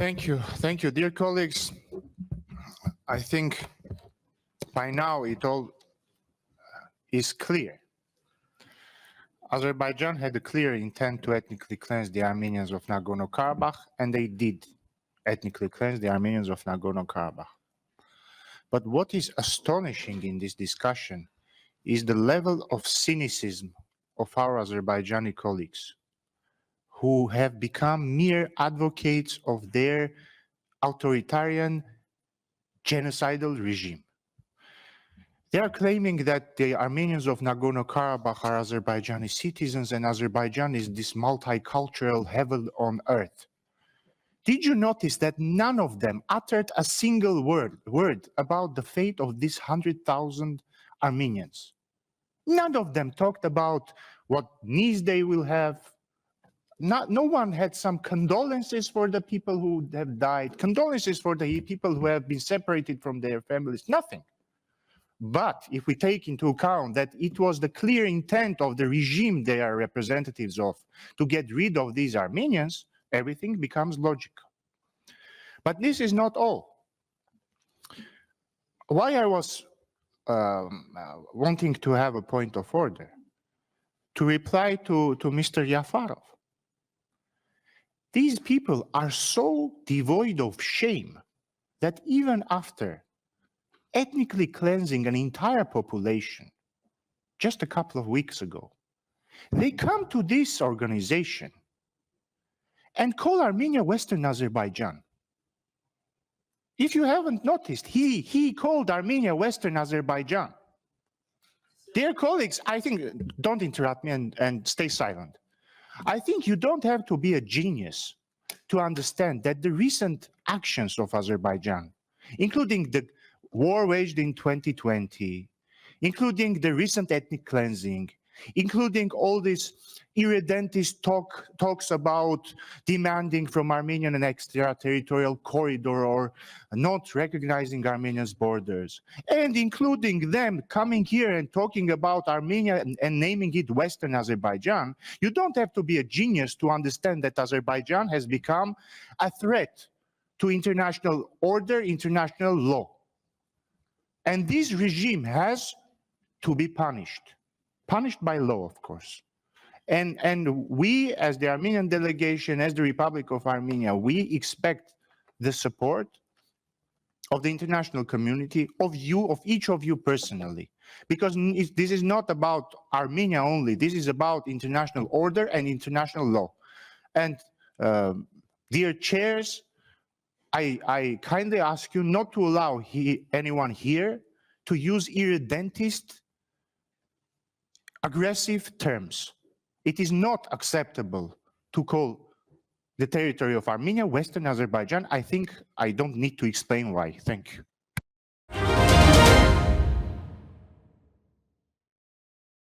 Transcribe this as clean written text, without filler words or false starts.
Thank you, dear colleagues. I think by now it all is clear. Azerbaijan had a clear intent to ethnically cleanse the Armenians of Nagorno-Karabakh, and they did ethnically cleanse the Armenians of Nagorno-Karabakh. But what is astonishing in this discussion is the level of cynicism of our Azerbaijani colleagues, who have become mere advocates of their authoritarian genocidal regime. They are claiming that the Armenians of Nagorno-Karabakh are Azerbaijani citizens and Azerbaijan is this multicultural heaven on earth. Did you notice that none of them uttered a single word about the fate of these 100,000 Armenians? None of them talked about what needs they will have. No one had some condolences for the people who have died, condolences for the people who have been separated from their families, nothing. But if we take into account that it was the clear intent of the regime they are representatives of to get rid of these Armenians, everything becomes logical. But this is not all. Why I was wanting to have a point of order, to reply to Mr. Yafarov. These people are so devoid of shame that even after ethnically cleansing an entire population just a couple of weeks ago, they come to this organization and call Armenia Western Azerbaijan. If you haven't noticed, he called Armenia Western Azerbaijan. Dear colleagues, I think, don't interrupt me and stay silent. I think you don't have to be a genius to understand that the recent actions of Azerbaijan, including the war waged in 2020, including the recent ethnic cleansing, including all these irredentist talks about demanding from Armenian an extraterritorial corridor or not recognizing Armenia's borders, and including them coming here and talking about Armenia and naming it Western Azerbaijan, you don't have to be a genius to understand that Azerbaijan has become a threat to international order, international law. And this regime has to be punished by law, of course. And we, as the Armenian delegation, as the Republic of Armenia, we expect the support of the international community, of you, of each of you personally. Because this is not about Armenia only, this is about international order and international law. And dear chairs, I kindly ask you not to allow anyone here to use irredentist, aggressive terms. It is not acceptable to call the territory of Armenia Western Azerbaijan. I think I don't need to explain why. Thank you.